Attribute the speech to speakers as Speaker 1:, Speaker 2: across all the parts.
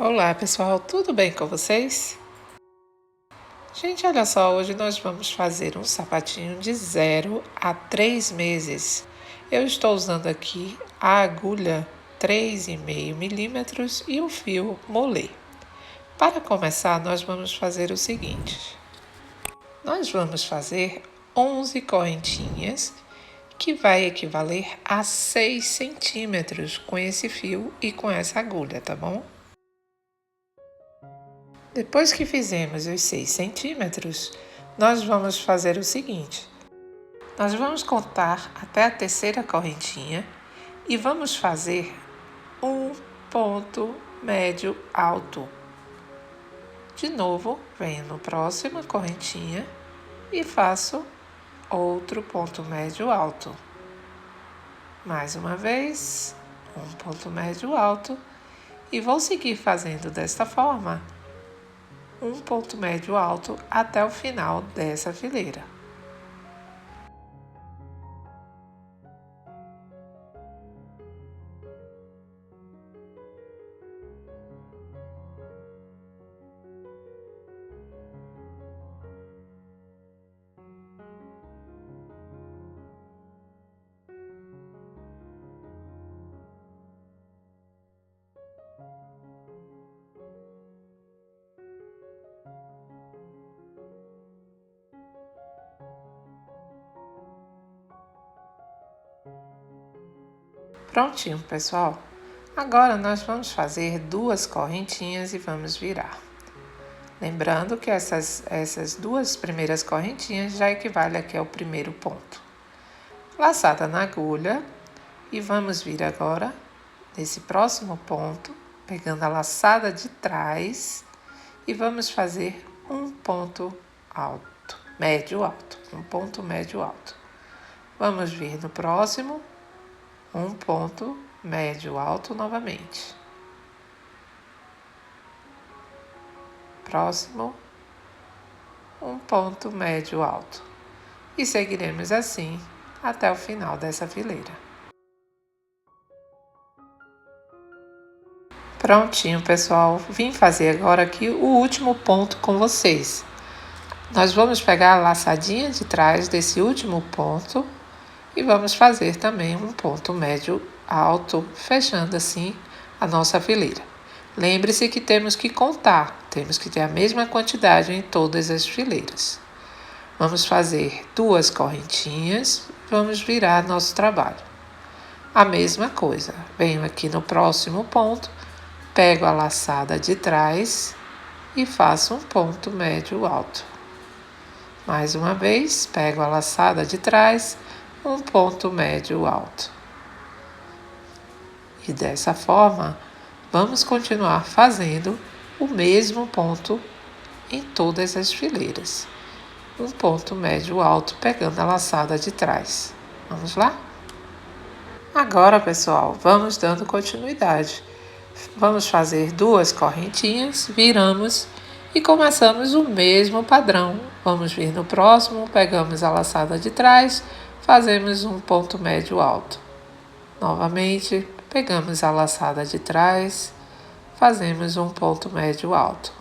Speaker 1: Olá pessoal, tudo bem com vocês? Gente, olha só, hoje nós vamos fazer um sapatinho de 0 a 3 meses. Eu estou usando aqui a agulha 3,5 milímetros e o fio molê. Para começar, nós vamos fazer o seguinte. Nós vamos fazer 11 correntinhas, que vai equivaler a 6 centímetros com esse fio e com essa agulha, tá bom? Depois que fizemos os 6 centímetros, nós vamos fazer o seguinte. Nós vamos contar até a terceira correntinha e vamos fazer um ponto médio alto. De novo, venho no próxima correntinha e faço outro ponto médio alto. Mais uma vez, um ponto médio alto e vou seguir fazendo desta forma um ponto médio alto até o final dessa fileira. Prontinho, pessoal. Agora nós vamos fazer 2 correntinhas e vamos virar. Lembrando que essas 2 primeiras correntinhas já equivalem aqui ao primeiro ponto. Laçada na agulha e vamos vir agora nesse próximo ponto, pegando a laçada de trás e vamos fazer um ponto alto, médio alto, um ponto médio alto. Vamos vir no próximo, um ponto médio alto novamente. Próximo, um ponto médio alto. E seguiremos assim até o final dessa fileira. Prontinho, pessoal. Vim fazer agora aqui o último ponto com vocês. Nós vamos pegar a laçadinha de trás desse último ponto e vamos fazer também um ponto médio alto, fechando assim a nossa fileira. Lembre-se que temos que contar, temos que ter a mesma quantidade em todas as fileiras. Vamos fazer 2 correntinhas, vamos virar nosso trabalho. A mesma coisa, venho aqui no próximo ponto, pego a laçada de trás e faço um ponto médio alto. Mais uma vez, pego a laçada de trás, um ponto médio alto. E dessa forma, vamos continuar fazendo o mesmo ponto em todas as fileiras. Um ponto médio alto pegando a laçada de trás. Vamos lá? Agora, pessoal, vamos dando continuidade. Vamos fazer 2 correntinhas, viramos e começamos o mesmo padrão. Vamos vir no próximo, pegamos a laçada de trás, fazemos um ponto médio alto. Novamente, pegamos a laçada de trás, fazemos um ponto médio alto.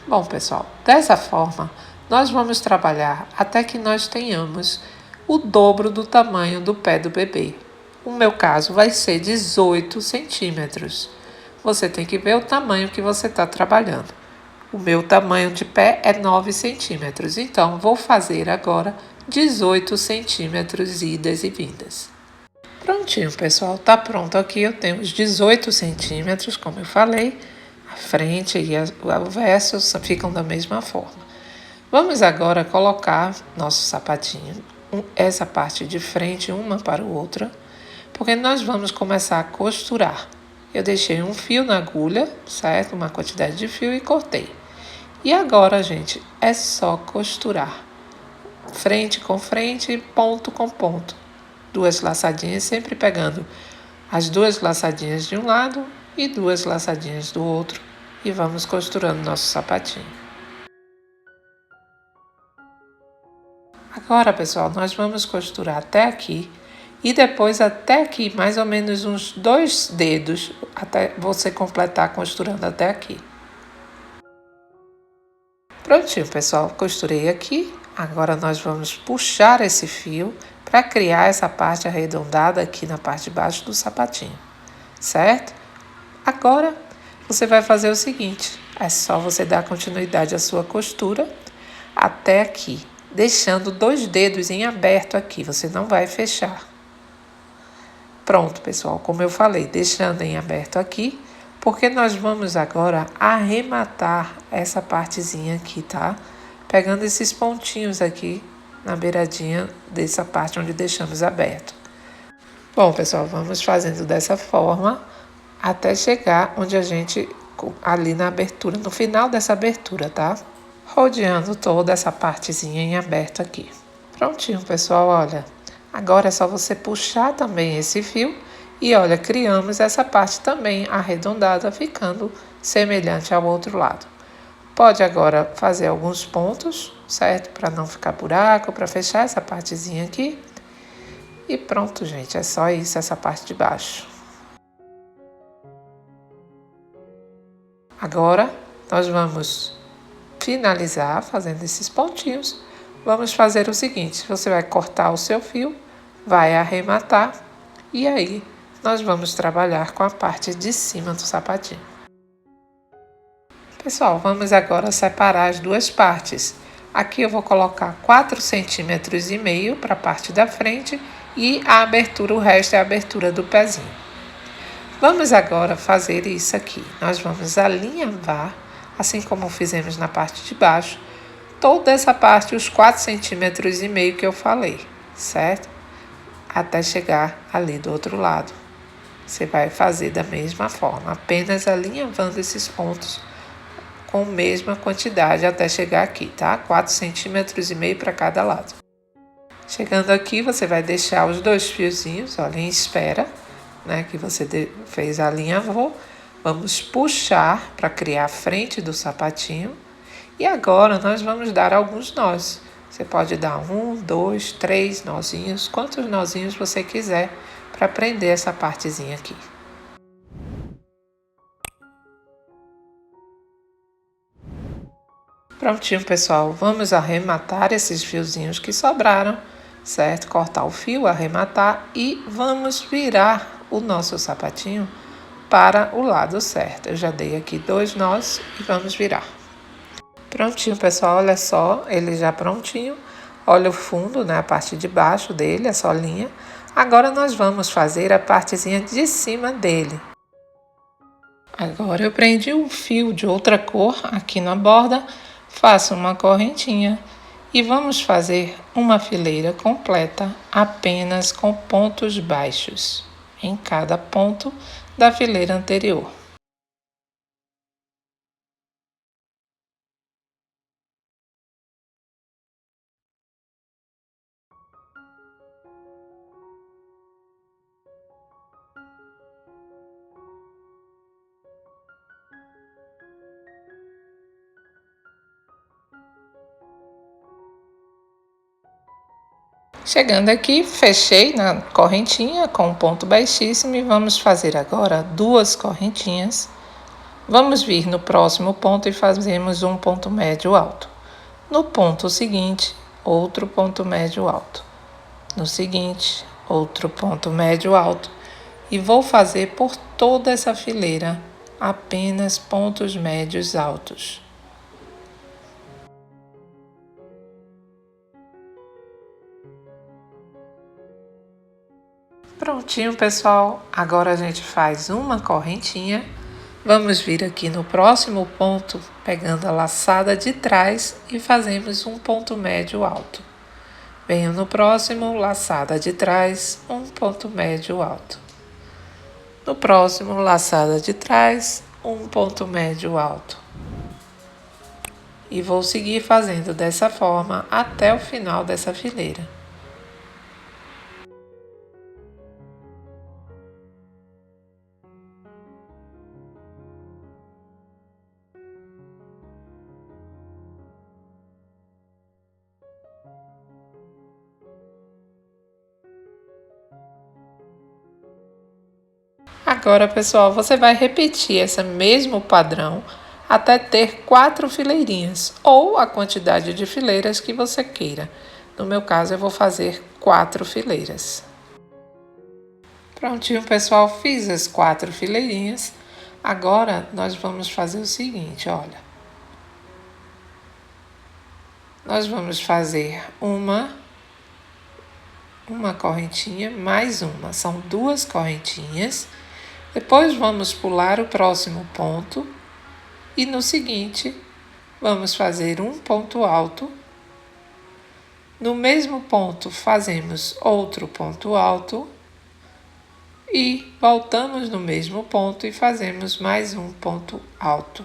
Speaker 1: Bom, pessoal, dessa forma, nós vamos trabalhar até que nós tenhamos o dobro do tamanho do pé do bebê. O meu caso vai ser 18 centímetros. Você tem que ver o tamanho que você está trabalhando. O meu tamanho de pé é 9 centímetros, então vou fazer agora 18 centímetros idas e vindas. Prontinho, pessoal, tá pronto aqui. Eu tenho os 18 centímetros, como eu falei. A frente e o verso ficam da mesma forma. Vamos agora colocar nosso sapatinho, essa parte de frente uma para a outra, porque nós vamos começar a costurar. Eu deixei um fio na agulha, certo? Uma quantidade de fio e cortei. E agora, gente, é só costurar. Frente com frente, ponto com ponto. 2 laçadinhas, sempre pegando as 2 laçadinhas de um lado e 2 laçadinhas do outro. E vamos costurando nosso sapatinho. Agora, pessoal, nós vamos costurar até aqui e depois até aqui, mais ou menos uns 2 dedos, até você completar costurando até aqui. Prontinho, pessoal, costurei aqui. Agora nós vamos puxar esse fio para criar essa parte arredondada aqui na parte de baixo do sapatinho, certo? Agora você vai fazer o seguinte, é só você dar continuidade à sua costura até aqui, deixando 2 dedos em aberto aqui, você não vai fechar. Pronto, pessoal, como eu falei, deixando em aberto aqui, porque nós vamos agora arrematar essa partezinha aqui, tá? Pegando esses pontinhos aqui na beiradinha dessa parte onde deixamos aberto. Bom, pessoal, vamos fazendo dessa forma até chegar onde a gente, ali na abertura, no final dessa abertura, tá? Rodeando toda essa partezinha em aberto aqui. Prontinho, pessoal, olha. Agora é só você puxar também esse fio e olha, criamos essa parte também arredondada, ficando semelhante ao outro lado. Pode agora fazer alguns pontos, certo? Para não ficar buraco, para fechar essa partezinha aqui. E pronto, gente, é só isso, essa parte de baixo. Agora, nós vamos finalizar fazendo esses pontinhos. Vamos fazer o seguinte, você vai cortar o seu fio, vai arrematar e aí nós vamos trabalhar com a parte de cima do sapatinho. Pessoal, vamos agora separar as duas partes. Aqui eu vou colocar 4,5 centímetros para a parte da frente e a abertura, o resto é a abertura do pezinho. Vamos agora fazer isso aqui. Nós vamos alinhavar, assim como fizemos na parte de baixo, toda essa parte, os 4,5 centímetros que eu falei, certo? Até chegar ali do outro lado. Você vai fazer da mesma forma, apenas alinhavando esses pontos com a mesma quantidade até chegar aqui, tá? 4,5 centímetros para cada lado. Chegando aqui, você vai deixar os 2 fiozinhos, olha, em espera, né? Que você fez a linha avô. Vamos puxar para criar a frente do sapatinho. E agora nós vamos dar alguns nós. Você pode dar 1, 2, 3 nozinhos, quantos nozinhos você quiser para prender essa partezinha aqui. Prontinho, pessoal. Vamos arrematar esses fiozinhos que sobraram, certo? Cortar o fio, arrematar e vamos virar o nosso sapatinho para o lado certo. Eu já dei aqui 2 nós e vamos virar. Prontinho, pessoal, olha só, ele já prontinho. Olha o fundo, né, a parte de baixo dele, a solinha. Agora nós vamos fazer a partezinha de cima dele. Agora eu prendi um fio de outra cor aqui na borda, faço uma correntinha e vamos fazer uma fileira completa apenas com pontos baixos em cada ponto da fileira anterior. Chegando aqui, fechei na correntinha com um ponto baixíssimo e vamos fazer agora 2 correntinhas. Vamos vir no próximo ponto e fazemos um ponto médio alto. No ponto seguinte, outro ponto médio alto. No seguinte, outro ponto médio alto. E vou fazer por toda essa fileira apenas pontos médios altos. Prontinho, pessoal. Agora a gente faz uma correntinha. Vamos vir aqui no próximo ponto, pegando a laçada de trás e fazemos um ponto médio alto. Venho no próximo, laçada de trás, um ponto médio alto. No próximo, laçada de trás, um ponto médio alto. E vou seguir fazendo dessa forma até o final dessa fileira. Agora, pessoal, você vai repetir esse mesmo padrão até ter 4 fileirinhas, ou a quantidade de fileiras que você queira. No meu caso, eu vou fazer 4 fileiras. Prontinho, pessoal, fiz as 4 fileirinhas. Agora, nós vamos fazer o seguinte, olha. Nós vamos fazer uma correntinha mais uma. São 2 correntinhas. Depois, vamos pular o próximo ponto. E no seguinte, vamos fazer um ponto alto. No mesmo ponto, fazemos outro ponto alto. E voltamos no mesmo ponto e fazemos mais um ponto alto.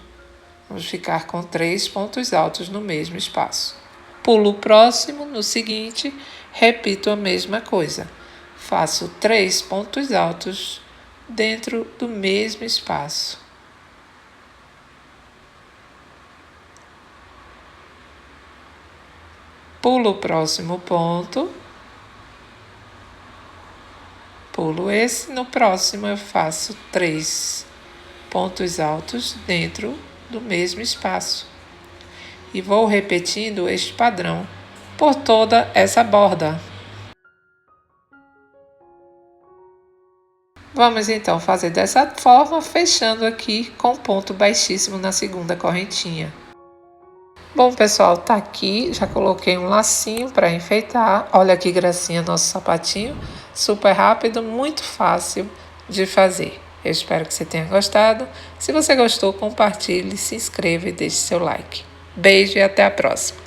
Speaker 1: Vamos ficar com 3 pontos altos no mesmo espaço. Pulo o próximo, no seguinte, repito a mesma coisa. Faço 3 pontos altos dentro do mesmo espaço. Pulo o próximo ponto. Pulo esse, no próximo eu faço 3 pontos altos dentro do mesmo espaço. E vou repetindo este padrão por toda essa borda. Vamos então fazer dessa forma, fechando aqui com ponto baixíssimo na segunda correntinha. Bom, pessoal, tá aqui, já coloquei um lacinho para enfeitar. Olha que gracinha nosso sapatinho, super rápido, muito fácil de fazer. Eu espero que você tenha gostado. Se você gostou, compartilhe, se inscreva e deixe seu like. Beijo e até a próxima.